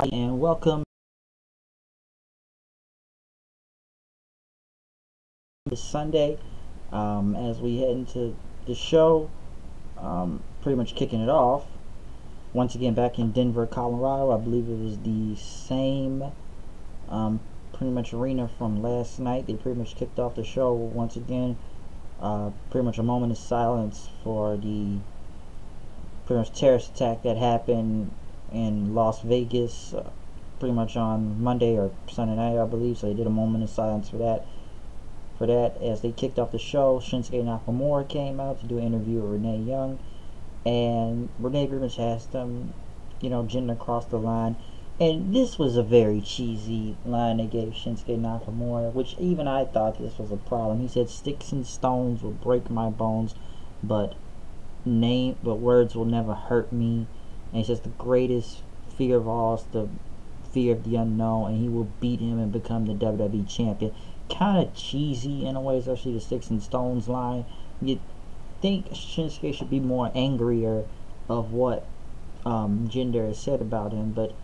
And welcome this Sunday as we head into the show. Pretty much kicking it off. Once again, back in Denver, Colorado. I believe it was the same pretty much arena from last night. They pretty much kicked off the show once again. Pretty much a moment of silence for the pretty much terrorist attack that happened in Las Vegas pretty much on Monday or Sunday night, I believe. So they did a moment of silence for that. As they kicked off the show, Shinsuke Nakamura came out to do an interview with Renee Young, and Renee pretty much asked him, Jinder crossed the line. And this was a very cheesy line they gave Shinsuke Nakamura, which even I thought this was a problem. He said, "Sticks and stones will break my bones, but words will never hurt me." And he says the greatest fear of all is the fear of the unknown, and he will beat him and become the WWE champion. Kind of cheesy in a way, especially the sticks and stones line. You'd think Shinsuke should be more angrier of what Jinder has said about him, but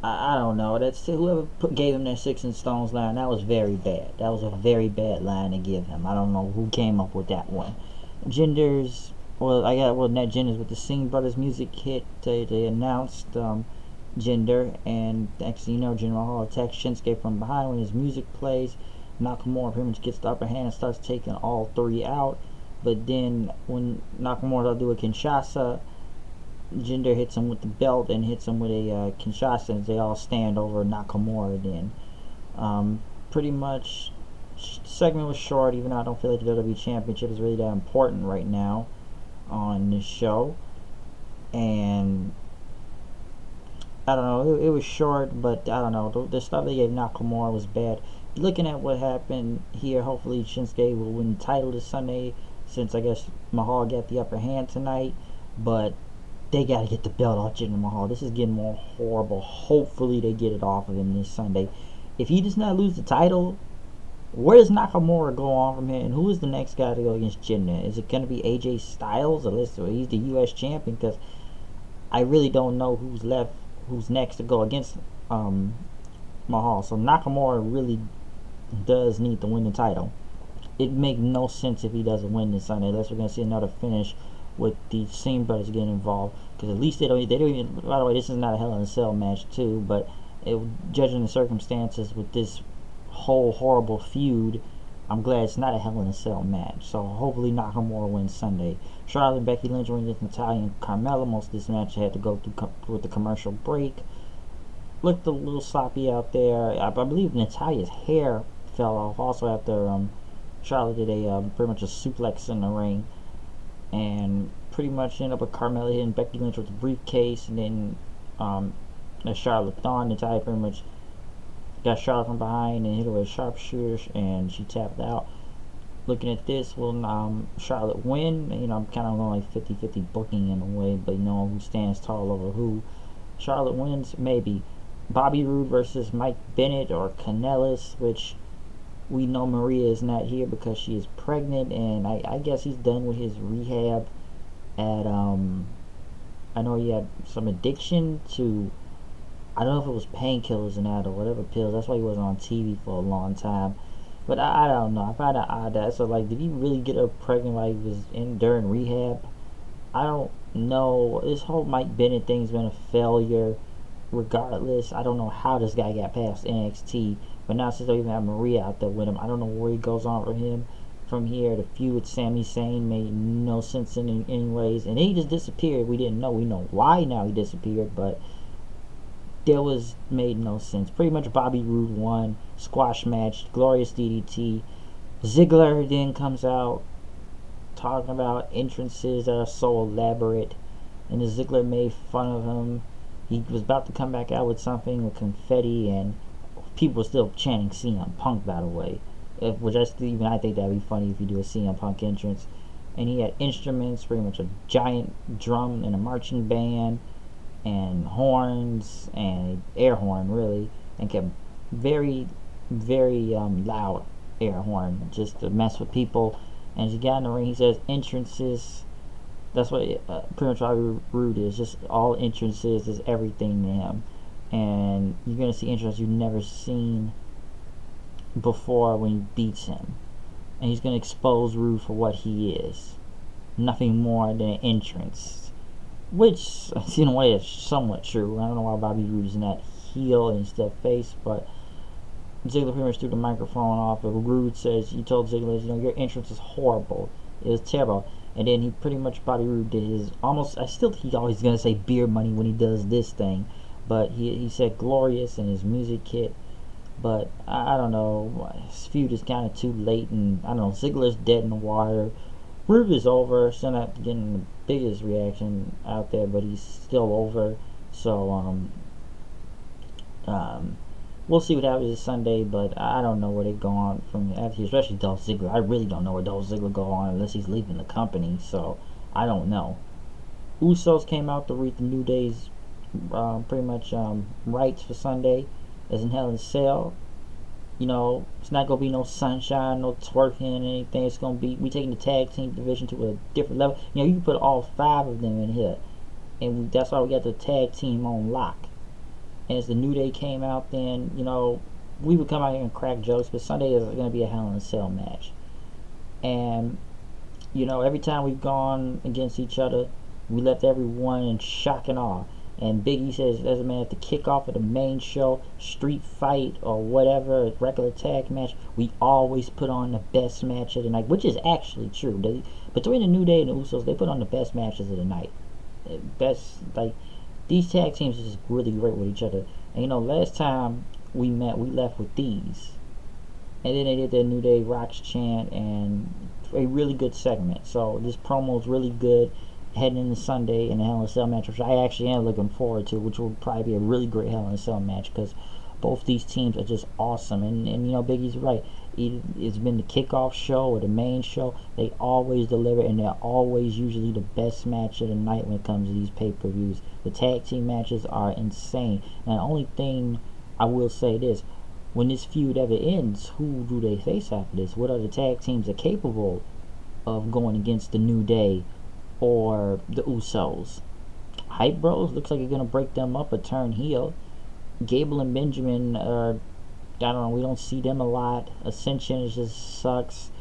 I don't know. That's whoever gave him that sticks and stones line. That was very bad. That was a very bad line to give him. I don't know who came up with that one. Jinder's not Jinder's, but the Singh Brothers music hit. They announced Jinder, and next thing you know, Jinder Mahal attacks Shinsuke from behind. When his music plays, Nakamura pretty much gets the upper hand and starts taking all three out. But then when Nakamura do a Kinshasa, Jinder hits him with the belt and hits him with a Kinshasa, and they all stand over Nakamura then. Pretty much, the segment was short, even though I don't feel like the WWE Championship is really that important right now on this show. And I don't know, it was short, but I don't know, the stuff they gave Nakamura was bad. Looking at what happened here, hopefully Shinsuke will win the title this Sunday, since I guess Mahal got the upper hand tonight. But they got to get the belt off Jinder Mahal. This is getting more horrible. Hopefully they get it off of him this Sunday. If he does not lose the title, where does Nakamura go on from here? And who is the next guy to go against Jinder? Is it going to be AJ Styles? Or he's the U.S. champion? Because I really don't know who's next to go against Mahal. So Nakamura really does need to win the title. It makes no sense if he doesn't win this Sunday, unless we're going to see another finish with the Singh Brothers getting involved. Because at least they don't even, by the way, this is not a Hell in a Cell match too, but judging the circumstances with this whole horrible feud, I'm glad it's not a Hell in a Cell match. So hopefully Nakamura wins Sunday. Charlotte and Becky Lynch win against Natalya and Carmella. Most of this match had to go through with the commercial break. Looked a little sloppy out there. I believe Natalya's hair fell off also after Charlotte did pretty much a suplex in the ring, and pretty much ended up with Carmella hitting Becky Lynch with the briefcase, and then Charlotte thawed. Natalya pretty much got Charlotte from behind and hit her with a sharpshooter, and she tapped out. Looking at this, will Charlotte win? I'm kind of going like 50-50 booking in a way, but who stands tall over who. Charlotte wins, maybe. Bobby Roode versus Mike Bennett or Kanellis, which we know Maria is not here because she is pregnant, and I guess he's done with his rehab at I know he had some addiction to, I don't know if it was painkillers and that or whatever pills. That's why he wasn't on TV for a long time. But I don't know. I find it odd that, so like, did he really get her pregnant while he was during rehab? I don't know. This whole Mike Bennett thing's been a failure regardless. I don't know how this guy got past NXT, but now since they even have Maria out there with him, I don't know where he goes on for him from here. The feud with Sami Zayn made no sense in any ways, and then he just disappeared. We didn't know. We know why now he disappeared, but there made no sense. Pretty much Bobby Roode won. Squash match, glorious DDT. Ziggler then comes out talking about entrances that are so elaborate, and the Ziggler made fun of him. He was about to come back out with something with confetti, and people were still chanting CM Punk, by the way. I think that'd be funny if you do a CM Punk entrance. And he had instruments, pretty much a giant drum and a marching band, and horns, and air horn, really, and kept very, very loud air horn, just to mess with people. And as he got in the ring, he says entrances. That's what pretty much all Roode is. Just all entrances is everything to him. and you're gonna see entrance you've never seen before when he beats him, and he's gonna expose Rude for what he is, nothing more than an entrance. Which, in a way, is somewhat true. I don't know why Bobby Roode is not heel instead of face, but Ziggler pretty much threw the microphone off. But Roode says, he told Ziggler, your entrance is horrible. It was terrible. And then he pretty much, Bobby Roode did his almost, I still think he's always going to say beer money when he does this thing. But he said glorious in his music kit. But I don't know. His feud is kind of too late. And I don't know. Ziggler's dead in the water. Roode is over. Still not getting the biggest reaction out there, but he's still over. So, we'll see what happens this Sunday, but I don't know where they go on from after, especially Dolph Ziggler. I really don't know where Dolph Ziggler go on unless he's leaving the company, so I don't know. Usos came out to read the New Day's pretty much rights for Sunday as in Hell in a Cell. You know, it's not going to be no sunshine, no twerking, anything. It's going to be, we taking the tag team division to a different level. You know, you can put all 5 of them in here, and that's why we got the tag team on lock. And as the New Day came out, then, you know, we would come out here and crack jokes, but Sunday is going to be a Hell in a Cell match. And, you know, every time we've gone against each other, we left everyone in shock and awe. And Big E says, as a man, at the kickoff of the main show, street fight or whatever, regular tag match, we always put on the best match of the night, which is actually true. Between the New Day and the Usos, they put on the best matches of the night. Best, like, these tag teams are just really great with each other. And you know, last time we met, we left with these. And then they did their New Day Rocks chant and a really good segment. So this promo is really good heading into Sunday in the Hell in a Cell match, which I actually am looking forward to, which will probably be a really great Hell in a Cell match because both these teams are just awesome. And you know, Big E's right. It's been the kickoff show or the main show. They always deliver, and they're always usually the best match of the night when it comes to these pay-per-views. The tag team matches are insane. Now, the only thing I will say this, when this feud ever ends, who do they face after this? What other tag teams are capable of going against the New Day or the Usos? Hype Bros looks like you're going to break them up or turn heel. Gable and Benjamin are, I don't know, we don't see them a lot. Ascension just sucks.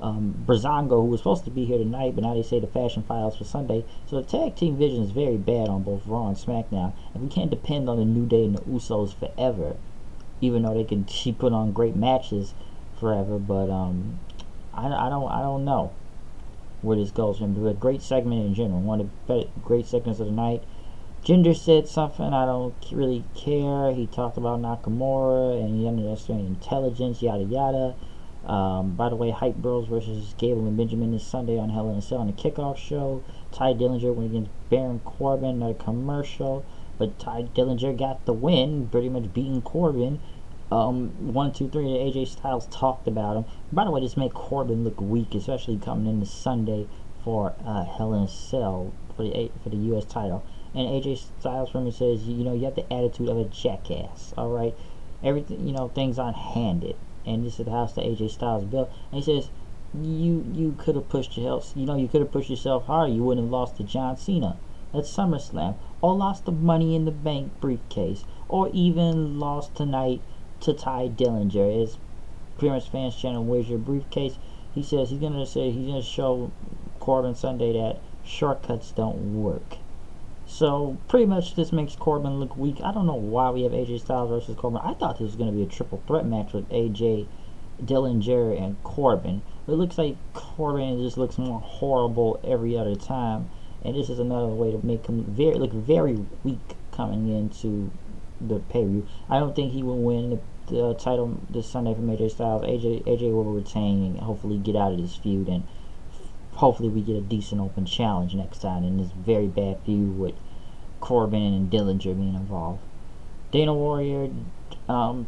Brazongo, who was supposed to be here tonight, but now they say the Fashion Files for Sunday. So the tag team vision is very bad on both Raw and SmackDown. And we can't depend on the New Day and the Usos forever, even though they can put on great matches forever. But I don't know where this goes. It was a great segment in general. One of the great segments of the night. Jinder said something I don't really care. He talked about Nakamura and he underestimated intelligence, yada yada. By the way, Hype Bros versus Gable and Benjamin this Sunday on Hell in a Cell on the kickoff show. Ty Dillinger went against Baron Corbin, another commercial, but Ty Dillinger got the win, pretty much beating Corbin. 1, 2, 3, AJ Styles talked about him. By the way, this made Corbin look weak, especially coming into Sunday for Hell in a Cell for the U.S. title. And AJ Styles from it says, you know, you have the attitude of a jackass. All right, everything, you know, things aren't handed. And this is the house that AJ Styles built. And he says, you could have pushed yourself. You know, you could have pushed yourself harder. You wouldn't have lost to John Cena at SummerSlam, or lost the Money in the Bank briefcase, or even lost tonight to Ty Dillinger. As pretty much fans channel, where's your briefcase? He says he's gonna show Corbin Sunday that shortcuts don't work. So pretty much this makes Corbin look weak. I don't know why we have AJ Styles versus Corbin. I thought this was going to be a triple threat match with AJ, Dillinger, and Corbin. But it looks like Corbin just looks more horrible every other time. And this is another way to make him look very weak coming into the pay-per-view. I don't think he will win the title this Sunday from AJ Styles. AJ will retain and hopefully get out of this feud, and hopefully we get a decent open challenge next time in this very bad feud with Corbin and Dillinger being involved. Dana Warrior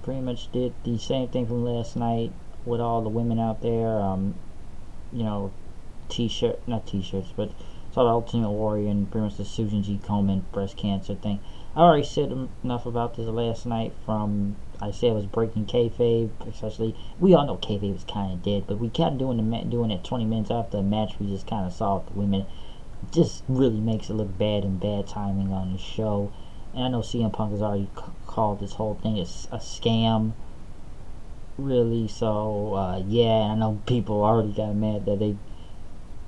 pretty much did the same thing from last night with all the women out there. You know, not t-shirts, but it's all the Ultimate Warrior and pretty much the Susan G. Komen breast cancer thing. I already said enough about this last night. From I said it was breaking kayfabe, especially we all know kayfabe was kind of dead, but we kept doing it 20 minutes after the match. We just kind of saw the women. It just really makes it look bad and bad timing on the show. And I know CM Punk has already called this whole thing a scam, really. So yeah, I know people already got mad that they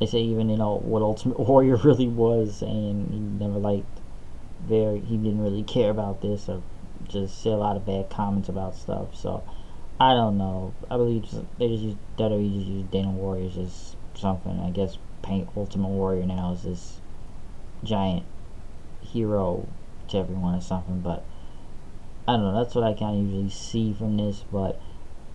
say even what Ultimate Warrior really was, and he never he didn't really care about this, or just say a lot of bad comments about stuff. So I don't know. I believe WWE just use Dana Warriors as something. I guess paint Ultimate Warrior now as this giant hero to everyone or something. But I don't know. That's what I kind of usually see from this. But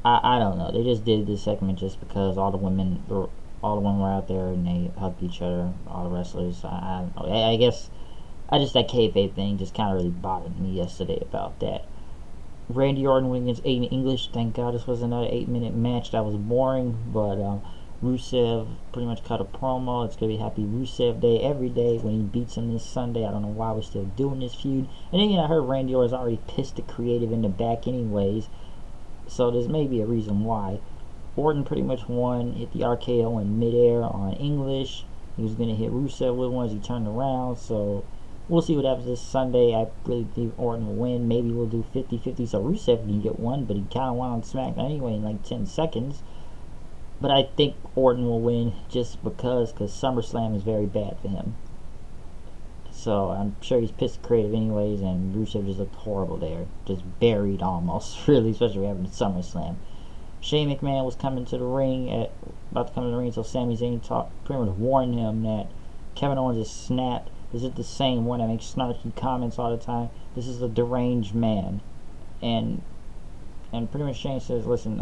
I don't know. They just did this segment just because all the women were out there and they hugged each other. All the wrestlers. I don't know. I guess that kayfabe thing just kind of really bothered me yesterday about that. Randy Orton went against Aiden English. Thank God this was another 8-minute match. That was boring, but Rusev pretty much cut a promo. It's going to be Happy Rusev Day every day when he beats him this Sunday. I don't know why we're still doing this feud. And then I heard Randy Orton's already pissed the creative in the back anyways, so there's maybe a reason why. Orton pretty much won, hit the RKO in midair on English. He was going to hit Rusev with one as he turned around, so we'll see what happens this Sunday. I really think Orton will win. Maybe we'll do 50-50 so Rusev can get one, but he kind of won on SmackDown anyway in like 10 seconds. But I think Orton will win just because SummerSlam is very bad for him. So I'm sure he's pissed creative anyways, and Rusev just looked horrible there. Just buried almost, really, especially having the SummerSlam. Shane McMahon was about to come to the ring, so Sami Zayn pretty much warned him that Kevin Owens is snapped. Is it the same one that makes snarky comments all the time? This is a deranged man. And pretty much Shane says, listen,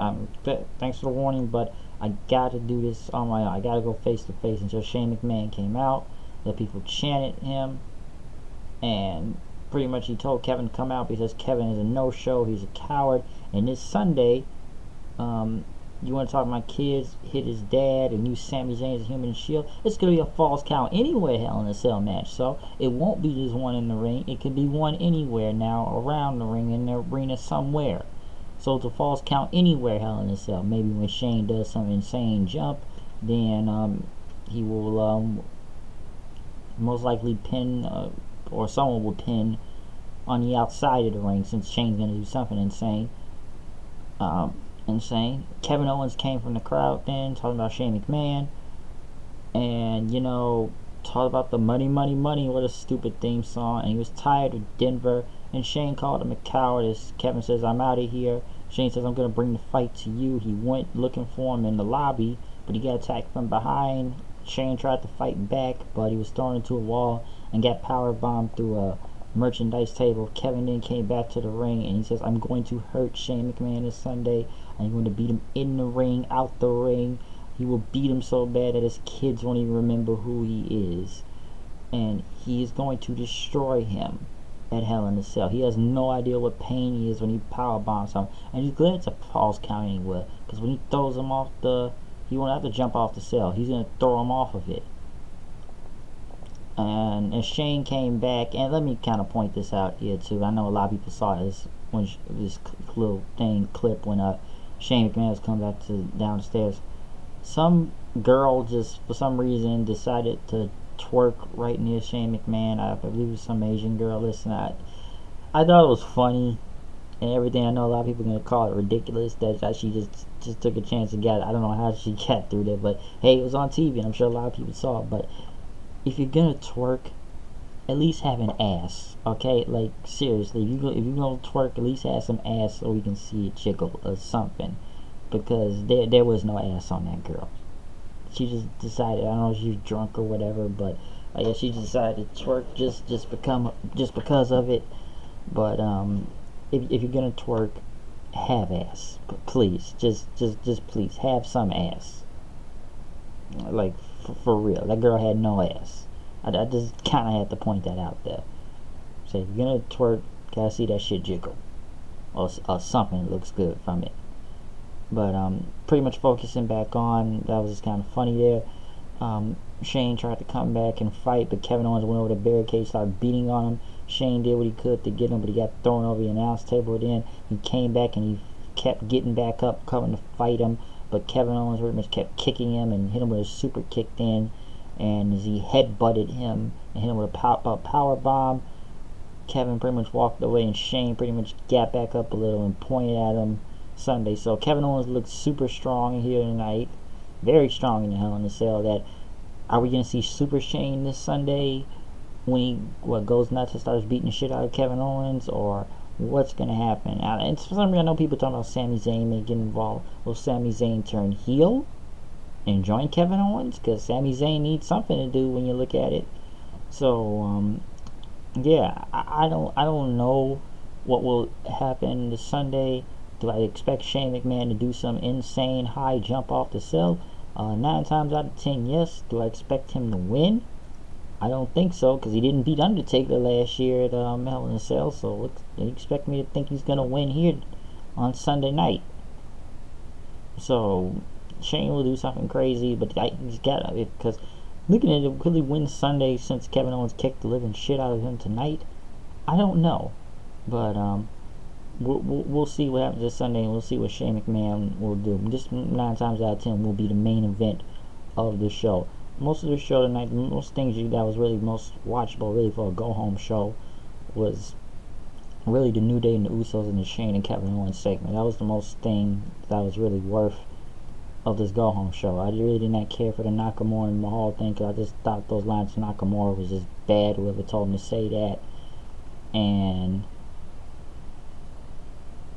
thanks for the warning, but I got to do this on my own. I got to go face to face. Until Shane McMahon came out, the people chanted him, and pretty much he told Kevin to come out because Kevin is a no-show. He's a coward. And this Sunday, you want to talk about kids hit his dad and use Sami Zayn as a human shield? It's going to be a false count anywhere, Hell in a Cell match. So it won't be just one in the ring. It could be one anywhere now around the ring in the arena somewhere. So it's a false count anywhere, Hell in a Cell. Maybe when Shane does some insane jump, then he will most likely pin, or someone will pin on the outside of the ring, since Shane's going to do something insane. Kevin Owens came from the crowd then, talking about Shane McMahon, and talked about the money, what a stupid theme song, and he was tired of Denver, and Shane called him a coward. As Kevin says, I'm out of here. Shane says, I'm going to bring the fight to you. He went looking for him in the lobby, but he got attacked from behind. Shane tried to fight back, but he was thrown into a wall and got powerbombed through a merchandise table. Kevin then came back to the ring, and he says, I'm going to hurt Shane McMahon this Sunday. I'm going to beat him in the ring, out the ring. He will beat him so bad that his kids won't even remember who he is. And he is going to destroy him at Hell in a Cell. He has no idea what pain he is when he powerbombs him. And he's glad it's a false count anyway, because when he throws him off he won't have to jump off the cell. He's going to throw him off of it. And as Shane came back, and let me kind of point this out here too. I know a lot of people saw this when this little clip when Shane McMahon was coming back downstairs. Some girl just for some reason decided to twerk right near Shane McMahon. I believe it was some Asian girl. Listen, I thought it was funny and everything. I know a lot of people are gonna call it ridiculous that she just took a chance and got it. I don't know how she got through there, but hey, it was on TV and I'm sure a lot of people saw it. But if you're gonna twerk, at least have an ass, okay? Like seriously, if you're gonna twerk, at least have some ass so we can see it jiggle or something. Because there was no ass on that girl. She just decided, I don't know if she was drunk or whatever, but I guess she decided to twerk just because of it. But if you're gonna twerk, have ass, please. Just please have some ass. Like for real, that girl had no ass. I just kind of had to point that out there. So if you're gonna twerk, gotta see that shit jiggle, or something that looks good from it. But pretty much focusing back on, that was just kind of funny there. Shane tried to come back and fight, but Kevin Owens went over the barricade, started beating on him. Shane did what he could to get him, but he got thrown over the announce table. Then he came back and he kept getting back up, coming to fight him, but Kevin Owens pretty much kept kicking him and hit him with a super kick then, and as he headbutted him and hit him with a power bomb. Kevin pretty much walked away, and Shane pretty much got back up a little and pointed at him Sunday. So Kevin Owens looked super strong here tonight, very strong in the Hell in a Cell. That are we gonna see Super Shane this Sunday when he goes nuts and starts beating the shit out of Kevin Owens, or what's gonna happen? And for some reason, I know people talking about Sami Zayn may get involved. Will Sami Zayn turn heel and join Kevin Owens? Because Sami Zayn needs something to do when you look at it. So yeah, I don't know what will happen this Sunday. Do I expect Shane McMahon to do some insane high jump off the cell? 9 times out of 10, yes. Do I expect him to win? I don't think so, because he didn't beat Undertaker last year at Hell in a Cell. So they expect me to think he's gonna win here on Sunday night. So Shane will do something crazy, but he's got to, because looking at it, could he win Sunday since Kevin Owens kicked the living shit out of him tonight? I don't know, but we'll see what happens this Sunday, and we'll see what Shane McMahon will do. This 9 times out of 10 will be the main event of the show. Most of the show tonight, most things that was really most watchable, really for a go home show, was really the New Day and the Usos and the Shane and Kevin Owens segment. That was the most thing that was really worth of this go home show. I really did not care for the Nakamura and Mahal thing, because I just thought those lines from Nakamura was just bad, whoever told him to say that. And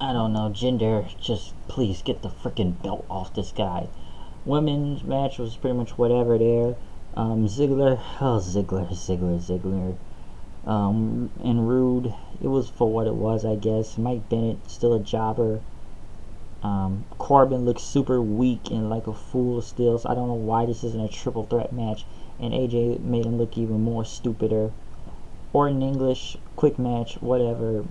I don't know, Jinder, just please get the freaking belt off this guy. Women's match was pretty much whatever there. Ziggler, and Rude, it was for what it was, I guess. Mike Bennett, still a jobber. Corbin looks super weak and like a fool still, so I don't know why this isn't a triple threat match. And AJ made him look even more stupider. Orton English, quick match, whatever.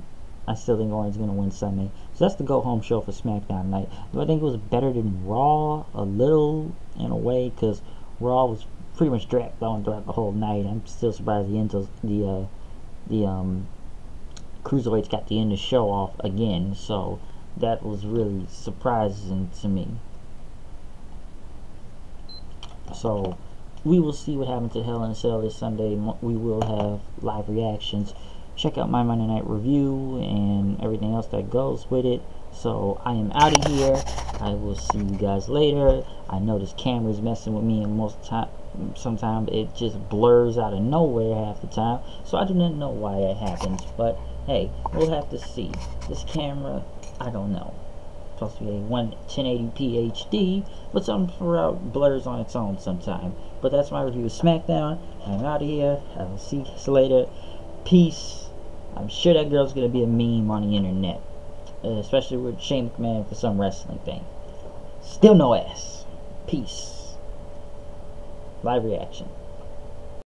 I still think Orton's going to win Sunday. So that's the go-home show for Smackdown night. Do I think it was better than Raw? A little, in a way, because Raw was pretty much dragged on throughout the whole night. I'm still surprised the Cruiserweights got the end of the show off again. So that was really surprising to me. So we will see what happens at Hell in a Cell this Sunday. We will have live reactions. Check out my Monday Night Review and everything else that goes with it. So I am out of here. I will see you guys later. I know this camera is messing with me, and sometimes it just blurs out of nowhere half the time. So I do not know why that happens, but hey, we'll have to see. This camera, I don't know. It's supposed to be a 1080p HD, but something blurs on its own sometime. But that's my review of Smackdown. I'm out of here. I will see you later. Peace. I'm sure that girl's gonna be a meme on the internet, especially with Shane McMahon for some wrestling thing. Still no ass. Peace. Live reaction.